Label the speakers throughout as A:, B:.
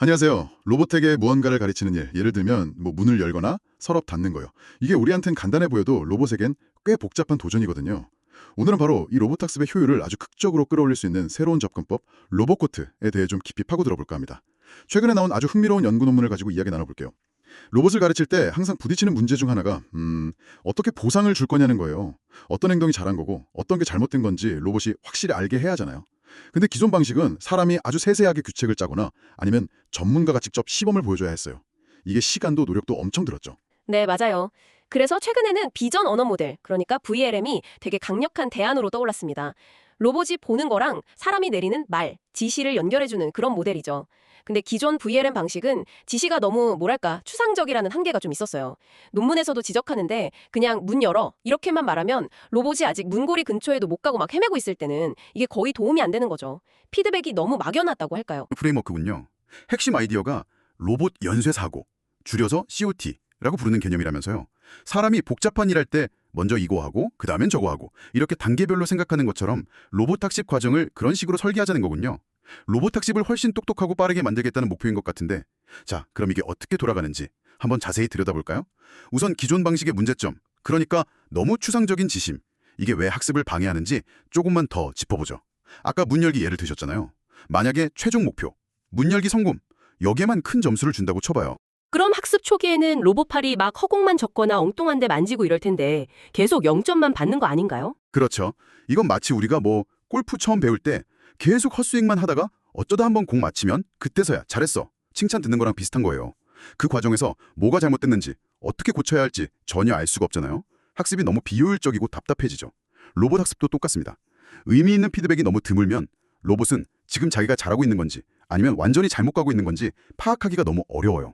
A: 안녕하세요. 로봇에게 무언가를 가르치는 일, 예를 들면 문을 열거나 서랍 닫는 거요. 이게 우리한텐 간단해 보여도 로봇에겐 꽤 복잡한 도전이거든요. 오늘은 바로 이 로봇 학습의 효율을 아주 극적으로 끌어올릴 수 있는 새로운 접근법, 로봇코트에 대해 좀 깊이 파고 들어볼까 합니다. 최근에 나온 아주 흥미로운 연구 논문을 가지고 이야기 나눠볼게요. 로봇을 가르칠 때 항상 부딪히는 문제 중 하나가 어떻게 보상을 줄 거냐는 거예요. 어떤 행동이 잘한 거고 어떤 게 잘못된 건지 로봇이 확실히 알게 해야 하잖아요. 근데 기존 방식은 사람이 아주 세세하게 규칙을 짜거나 아니면 전문가가 직접 시범을 보여줘야 했어요. 이게 시간도 노력도 엄청 들었죠.
B: 네, 맞아요. 그래서 최근에는 비전 언어 모델, 그러니까 VLM이 되게 강력한 대안으로 떠올랐습니다. 로봇이 보는 거랑 사람이 내리는 말, 지시를 연결해주는 그런 모델이죠. 근데 기존 VLM 방식은 지시가 너무 뭐랄까 추상적이라는 한계가 좀 있었어요. 논문에서도 지적하는데 그냥 문 열어 이렇게만 말하면 로봇이 아직 문고리 근처에도 못 가고 막 헤매고 있을 때는 이게 거의 도움이 안 되는 거죠. 피드백이 너무 막연하다고 할까요?
C: 프레임워크군요. 핵심 아이디어가 로봇 연쇄 사고, 줄여서 COT라고 부르는 개념이라면서요. 사람이 복잡한 일 할 때 먼저 이거 하고 그 다음엔 저거 하고 이렇게 단계별로 생각하는 것처럼 로봇 학습 과정을 그런 식으로 설계하자는 거군요. 로봇 학습을 훨씬 똑똑하고 빠르게 만들겠다는 목표인 것 같은데, 자, 그럼 이게 어떻게 돌아가는지 한번 자세히 들여다볼까요? 우선 기존 방식의 문제점, 그러니까 너무 추상적인 지심, 이게 왜 학습을 방해하는지 조금만 더 짚어보죠. 아까 문 열기 예를 드셨잖아요. 만약에 최종 목표, 문 열기 성공, 여기에만 큰 점수를 준다고 쳐봐요.
B: 그럼 학습 초기에는 로봇팔이 막 허공만 적거나 엉뚱한 데 만지고 이럴 텐데 계속 0점만 받는 거 아닌가요?
C: 그렇죠. 이건 마치 우리가 골프 처음 배울 때 계속 헛스윙만 하다가 어쩌다 한번 공 맞히면 그때서야 잘했어, 칭찬 듣는 거랑 비슷한 거예요. 그 과정에서 뭐가 잘못됐는지 어떻게 고쳐야 할지 전혀 알 수가 없잖아요. 학습이 너무 비효율적이고 답답해지죠. 로봇 학습도 똑같습니다. 의미 있는 피드백이 너무 드물면 로봇은 지금 자기가 잘하고 있는 건지 아니면 완전히 잘못 가고 있는 건지 파악하기가 너무 어려워요.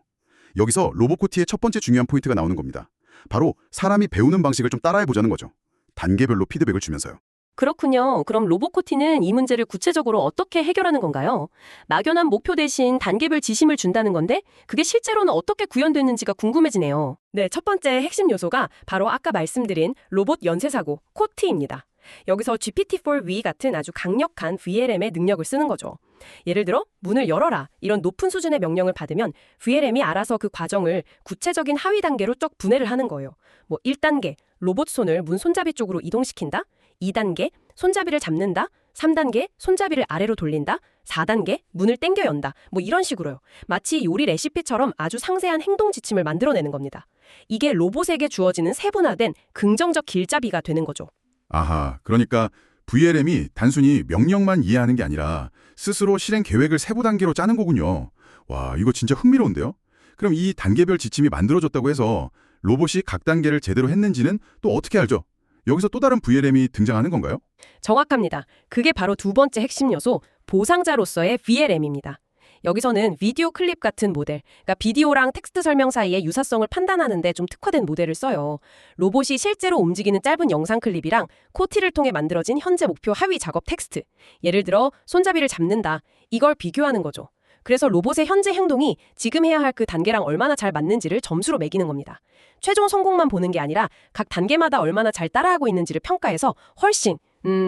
C: 여기서 로봇코티의 첫 번째 중요한 포인트가 나오는 겁니다. 바로 사람이 배우는 방식을 좀 따라해보자는 거죠. 단계별로 피드백을 주면서요.
B: 그렇군요. 그럼 로봇코티는 이 문제를 구체적으로 어떻게 해결하는 건가요? 막연한 목표 대신 단계별 지심을 준다는 건데 그게 실제로는 어떻게 구현됐는지가 궁금해지네요. 네, 첫 번째 핵심 요소가 바로 아까 말씀드린 로봇 연쇄사고, 코티입니다. 여기서 GPT-4V 같은 아주 강력한 VLM의 능력을 쓰는 거죠. 예를 들어 문을 열어라 이런 높은 수준의 명령을 받으면 VLM이 알아서 그 과정을 구체적인 하위 단계로 쭉 분해를 하는 거예요. 1단계 로봇 손을 문 손잡이 쪽으로 이동시킨다. 2단계 손잡이를 잡는다. 3단계 손잡이를 아래로 돌린다. 4단계 문을 당겨 연다. 이런 식으로요. 마치 요리 레시피처럼 아주 상세한 행동 지침을 만들어내는 겁니다. 이게 로봇에게 주어지는 세분화된 긍정적 길잡이가 되는 거죠.
A: 아하, 그러니까 VLM이 단순히 명령만 이해하는 게 아니라 스스로 실행 계획을 세부 단계로 짜는 거군요. 와, 이거 진짜 흥미로운데요? 그럼 이 단계별 지침이 만들어졌다고 해서 로봇이 각 단계를 제대로 했는지는 또 어떻게 알죠? 여기서 또 다른 VLM이 등장하는 건가요?
B: 정확합니다. 그게 바로 두 번째 핵심 요소, 보상자로서의 VLM입니다. 여기서는 비디오 클립 같은 모델, 그러니까 비디오랑 텍스트 설명 사이의 유사성을 판단하는 데 좀 특화된 모델을 써요. 로봇이 실제로 움직이는 짧은 영상 클립이랑 코티를 통해 만들어진 현재 목표 하위 작업 텍스트, 예를 들어 손잡이를 잡는다, 이걸 비교하는 거죠. 그래서 로봇의 현재 행동이 지금 해야 할 그 단계랑 얼마나 잘 맞는지를 점수로 매기는 겁니다. 최종 성공만 보는 게 아니라 각 단계마다 얼마나 잘 따라하고 있는지를 평가해서 훨씬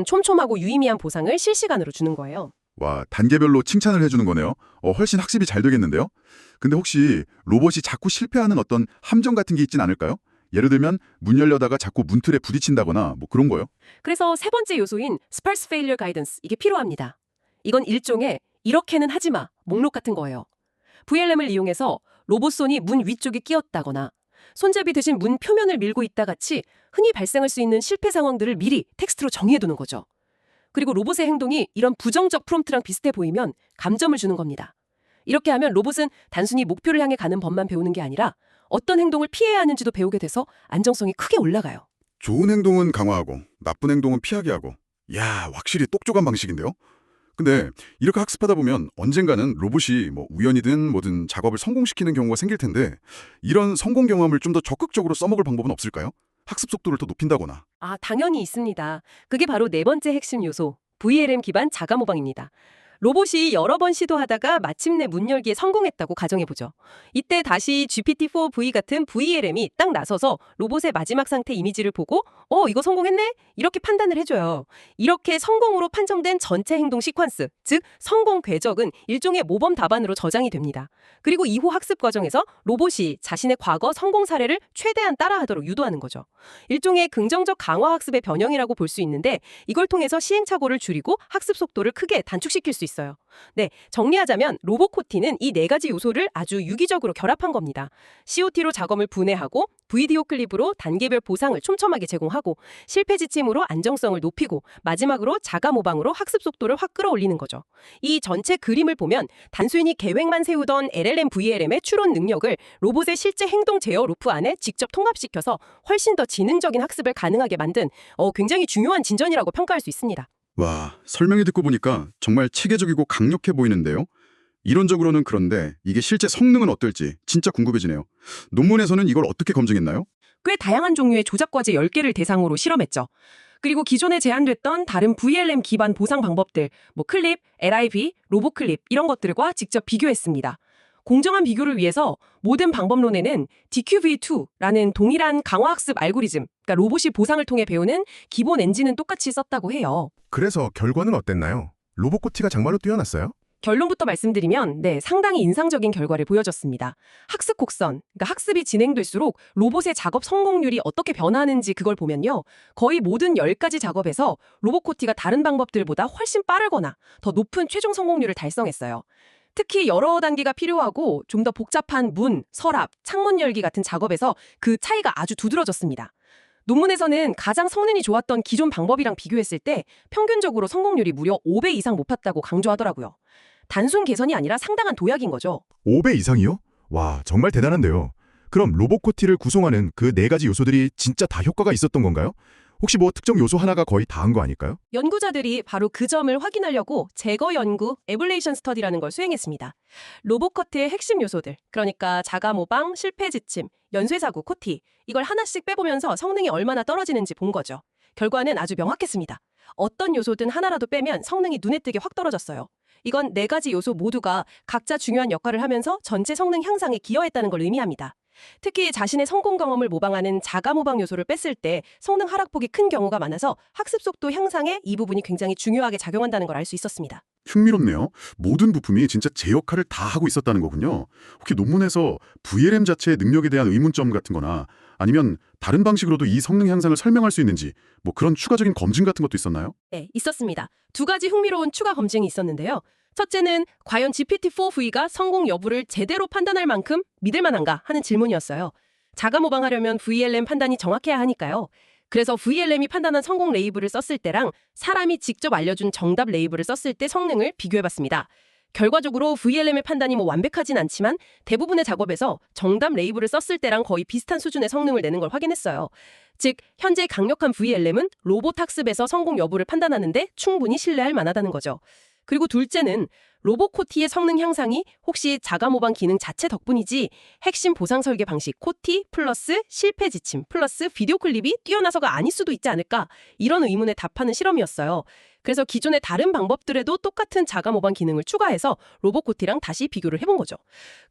B: 촘촘하고 유의미한 보상을 실시간으로 주는 거예요.
A: 와, 단계별로 칭찬을 해주는 거네요. 훨씬 학습이 잘 되겠는데요? 근데 혹시 로봇이 자꾸 실패하는 어떤 함정 같은 게 있진 않을까요? 예를 들면 문 열려다가 자꾸 문틀에 부딪힌다거나 그런 거요?
B: 그래서 세 번째 요소인 스parse failure guidance, 이게 필요합니다. 이건 일종의 이렇게는 하지 마 목록 같은 거예요. VLM을 이용해서 로봇 손이 문 위쪽에 끼었다거나 손잡이 대신 문 표면을 밀고 있다 같이 흔히 발생할 수 있는 실패 상황들을 미리 텍스트로 정의해두는 거죠. 그리고 로봇의 행동이 이런 부정적 프롬프트랑 비슷해 보이면 감점을 주는 겁니다. 이렇게 하면 로봇은 단순히 목표를 향해 가는 법만 배우는 게 아니라 어떤 행동을 피해야 하는지도 배우게 돼서 안정성이 크게 올라가요.
A: 좋은 행동은 강화하고 나쁜 행동은 피하게 하고. 야, 확실히 똑똑한 방식인데요? 근데 이렇게 학습하다 보면 언젠가는 로봇이 우연이든 뭐든 작업을 성공시키는 경우가 생길 텐데, 이런 성공 경험을 좀 더 적극적으로 써먹을 방법은 없을까요? 학습 속도를 더 높인다거나.
B: 당연히 있습니다. 그게 바로 네 번째 핵심 요소, VLM 기반 자가 모방입니다. 로봇이 여러 번 시도하다가 마침내 문 열기에 성공했다고 가정해보죠. 이때 다시 GPT-4V 같은 VLM이 딱 나서서 로봇의 마지막 상태 이미지를 보고 이거 성공했네? 이렇게 판단을 해줘요. 이렇게 성공으로 판정된 전체 행동 시퀀스, 즉 성공 궤적은 일종의 모범 답안으로 저장이 됩니다. 그리고 이후 학습 과정에서 로봇이 자신의 과거 성공 사례를 최대한 따라하도록 유도하는 거죠. 일종의 긍정적 강화 학습의 변형이라고 볼 수 있는데 이걸 통해서 시행착오를 줄이고 학습 속도를 크게 단축시킬 수 있어요. 네, 정리하자면 로봇 코티는 이 네 가지 요소를 아주 유기적으로 결합한 겁니다. COT로 작업을 분해하고 비디오 클립으로 단계별 보상을 촘촘하게 제공하고 실패 지침으로 안정성을 높이고 마지막으로 자가 모방으로 학습 속도를 확 끌어올리는 거죠. 이 전체 그림을 보면 단순히 계획만 세우던 LLM, VLM의 추론 능력을 로봇의 실제 행동 제어 루프 안에 직접 통합시켜서 훨씬 더 지능적인 학습을 가능하게 만든 굉장히 중요한 진전이라고 평가할 수 있습니다.
C: 와, 설명을 듣고 보니까 정말 체계적이고 강력해 보이는데요. 이론적으로는 그런데 이게 실제 성능은 어떨지 진짜 궁금해지네요. 논문에서는 이걸 어떻게 검증했나요?
B: 꽤 다양한 종류의 조작 과제 10개를 대상으로 실험했죠. 그리고 기존에 제한됐던 다른 VLM 기반 보상 방법들, 클립, LIV, 로봇 클립 이런 것들과 직접 비교했습니다. 공정한 비교를 위해서 모든 방법론에는 DQV2라는 동일한 강화학습 알고리즘, 그러니까 로봇이 보상을 통해 배우는 기본 엔진은 똑같이 썼다고 해요.
D: 그래서 결과는 어땠나요? 로봇 코티가 정말로 뛰어났어요?
B: 결론부터 말씀드리면 상당히 인상적인 결과를 보여줬습니다. 학습 곡선, 그러니까 학습이 진행될수록 로봇의 작업 성공률이 어떻게 변하는지 그걸 보면요. 거의 모든 10가지 작업에서 로봇 코티가 다른 방법들보다 훨씬 빠르거나 더 높은 최종 성공률을 달성했어요. 특히 여러 단계가 필요하고 좀 더 복잡한 문, 서랍, 창문 열기 같은 작업에서 그 차이가 아주 두드러졌습니다. 논문에서는 가장 성능이 좋았던 기존 방법이랑 비교했을 때 평균적으로 성공률이 무려 5배 이상 높았다고 강조하더라고요. 단순 개선이 아니라 상당한 도약인 거죠.
D: 5배 이상이요? 와, 정말 대단한데요. 그럼 로봇 코티를 구성하는 그 네 가지 요소들이 진짜 다 효과가 있었던 건가요? 혹시 특정 요소 하나가 거의 다한 거 아닐까요?
B: 연구자들이 바로 그 점을 확인하려고 제거 연구, 에블레이션 스터디라는 걸 수행했습니다. 로봇 커트의 핵심 요소들, 그러니까 자가 모방, 실패 지침, 연쇄사고, 코티, 이걸 하나씩 빼보면서 성능이 얼마나 떨어지는지 본 거죠. 결과는 아주 명확했습니다. 어떤 요소든 하나라도 빼면 성능이 눈에 띄게 확 떨어졌어요. 이건 네 가지 요소 모두가 각자 중요한 역할을 하면서 전체 성능 향상에 기여했다는 걸 의미합니다. 특히 자신의 성공 경험을 모방하는 자가 모방 요소를 뺐을 때 성능 하락폭이 큰 경우가 많아서 학습 속도 향상에 이 부분이 굉장히 중요하게 작용한다는 걸 알 수 있었습니다.
A: 흥미롭네요. 모든 부품이 진짜 제 역할을 다 하고 있었다는 거군요. 혹시 논문에서 VLM 자체의 능력에 대한 의문점 같은 거나 아니면 다른 방식으로도 이 성능 향상을 설명할 수 있는지 그런 추가적인 검증 같은 것도 있었나요?
B: 네, 있었습니다. 두 가지 흥미로운 추가 검증이 있었는데요. 첫째는 과연 GPT-4V가 성공 여부를 제대로 판단할 만큼 믿을 만한가 하는 질문이었어요. 자가 모방하려면 VLM 판단이 정확해야 하니까요. 그래서 VLM이 판단한 성공 레이블을 썼을 때랑 사람이 직접 알려준 정답 레이블을 썼을 때 성능을 비교해봤습니다. 결과적으로 VLM의 판단이 완벽하진 않지만 대부분의 작업에서 정답 레이블을 썼을 때랑 거의 비슷한 수준의 성능을 내는 걸 확인했어요. 즉, 현재 강력한 VLM은 로봇 학습에서 성공 여부를 판단하는데 충분히 신뢰할 만하다는 거죠. 그리고 둘째는 로봇 코티의 성능 향상이 혹시 자가 모방 기능 자체 덕분이지 핵심 보상 설계 방식 코티 플러스 실패 지침 플러스 비디오 클립이 뛰어나서가 아닐 수도 있지 않을까, 이런 의문에 답하는 실험이었어요. 그래서 기존의 다른 방법들에도 똑같은 자가 모방 기능을 추가해서 로봇 코티랑 다시 비교를 해본 거죠.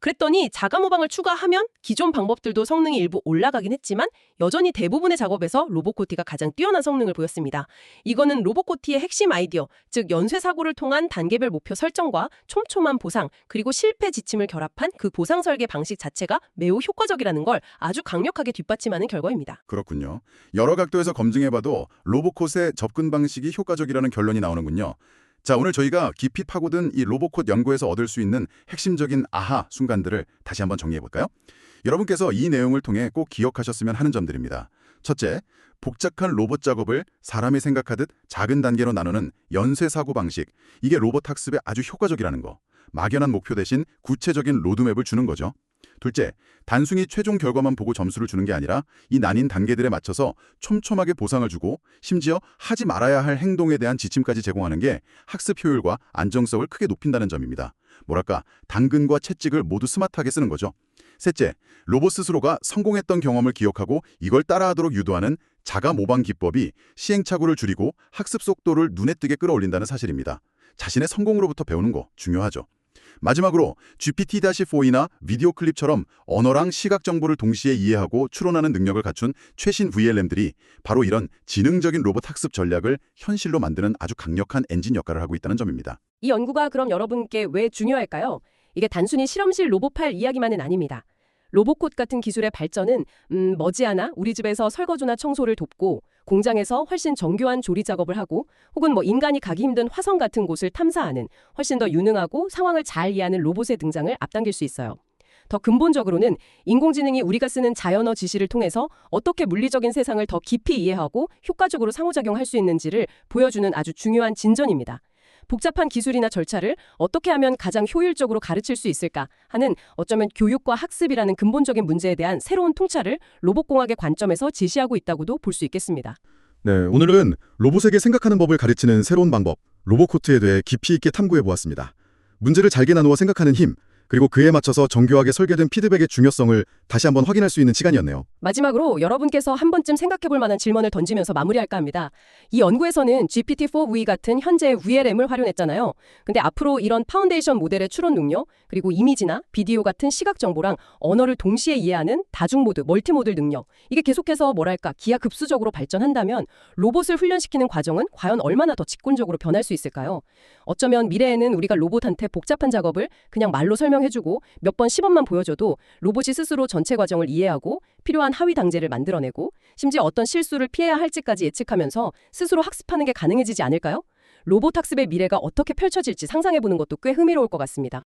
B: 그랬더니 자가 모방을 추가하면 기존 방법들도 성능이 일부 올라가긴 했지만 여전히 대부분의 작업에서 로봇 코티가 가장 뛰어난 성능을 보였습니다. 이거는 로봇 코티의 핵심 아이디어, 즉 연쇄사고를 통한 단계별 목표 설정과 촘촘한 보상, 그리고 실패 지침을 결합한 그 보상 설계 방식 자체가 매우 효과적이라는 걸 아주 강력하게 뒷받침하는 결과입니다.
A: 그렇군요. 여러 각도에서 검증해봐도 로봇콧의 접근 방식이 효과적이라는 결론이 나오는군요. 자, 오늘 저희가 깊이 파고든 이 로봇콧 연구에서 얻을 수 있는 핵심적인 아하 순간들을 다시 한번 정리해볼까요? 여러분께서 이 내용을 통해 꼭 기억하셨으면 하는 점들입니다. 첫째, 복잡한 로봇 작업을 사람이 생각하듯 작은 단계로 나누는 연쇄사고 방식. 이게 로봇 학습에 아주 효과적이라는 거. 막연한 목표 대신 구체적인 로드맵을 주는 거죠. 둘째, 단순히 최종 결과만 보고 점수를 주는 게 아니라 이 나뉜 단계들에 맞춰서 촘촘하게 보상을 주고 심지어 하지 말아야 할 행동에 대한 지침까지 제공하는 게 학습 효율과 안정성을 크게 높인다는 점입니다. 뭐랄까, 당근과 채찍을 모두 스마트하게 쓰는 거죠. 셋째, 로봇 스스로가 성공했던 경험을 기억하고 이걸 따라하도록 유도하는 자가 모방 기법이 시행착오를 줄이고 학습 속도를 눈에 띄게 끌어올린다는 사실입니다.
C: 자신의 성공으로부터 배우는 거 중요하죠. 마지막으로 GPT-4이나 비디오 클립처럼 언어랑 시각 정보를 동시에 이해하고 추론하는 능력을 갖춘 최신 VLM들이 바로 이런 지능적인 로봇 학습 전략을 현실로 만드는 아주 강력한 엔진 역할을 하고 있다는 점입니다.
B: 이 연구가 그럼 여러분께 왜 중요할까요? 이게 단순히 실험실 로봇팔 이야기만은 아닙니다. 로봇콧 같은 기술의 발전은 머지않아 우리 집에서 설거지나 청소를 돕고 공장에서 훨씬 정교한 조리 작업을 하고 혹은 인간이 가기 힘든 화성 같은 곳을 탐사하는 훨씬 더 유능하고 상황을 잘 이해하는 로봇의 등장을 앞당길 수 있어요. 더 근본적으로는 인공지능이 우리가 쓰는 자연어 지시를 통해서 어떻게 물리적인 세상을 더 깊이 이해하고 효과적으로 상호작용할 수 있는지를 보여주는 아주 중요한 진전입니다. 복잡한 기술이나 절차를 어떻게 하면 가장 효율적으로 가르칠 수 있을까 하는 어쩌면 교육과 학습이라는 근본적인 문제에 대한 새로운 통찰을 로봇공학의 관점에서 제시하고 있다고도 볼 수 있겠습니다.
E: 네, 오늘은 로봇에게 생각하는 법을 가르치는 새로운 방법, 로봇코트에 대해 깊이 있게 탐구해 보았습니다. 문제를 잘게 나누어 생각하는 힘, 그리고 그에 맞춰서 정교하게 설계된 피드백의 중요성을 다시 한번 확인할 수 있는 시간이었네요.
B: 마지막으로 여러분께서 한 번쯤 생각해볼 만한 질문을 던지면서 마무리할까 합니다. 이 연구에서는 GPT-4V 같은 현재의 VLM을 활용했잖아요. 근데 앞으로 이런 파운데이션 모델의 추론 능력, 그리고 이미지나 비디오 같은 시각 정보랑 언어를 동시에 이해하는 다중모드, 멀티모드 능력, 이게 계속해서 기하급수적으로 발전한다면 로봇을 훈련시키는 과정은 과연 얼마나 더 직관적으로 변할 수 있을까요? 어쩌면 미래에는 우리가 로봇한테 복잡한 작업을 그냥 말로 설명해주고 몇 번 시범만 보여줘도 로봇이 스스로 전체 과정을 이해하고 필요한 하위 단계를 만들어내고 심지어 어떤 실수를 피해야 할지까지 예측하면서 스스로 학습하는 게 가능해지지 않을까요? 로봇 학습의 미래가 어떻게 펼쳐질지 상상해보는 것도 꽤 흥미로울 것 같습니다.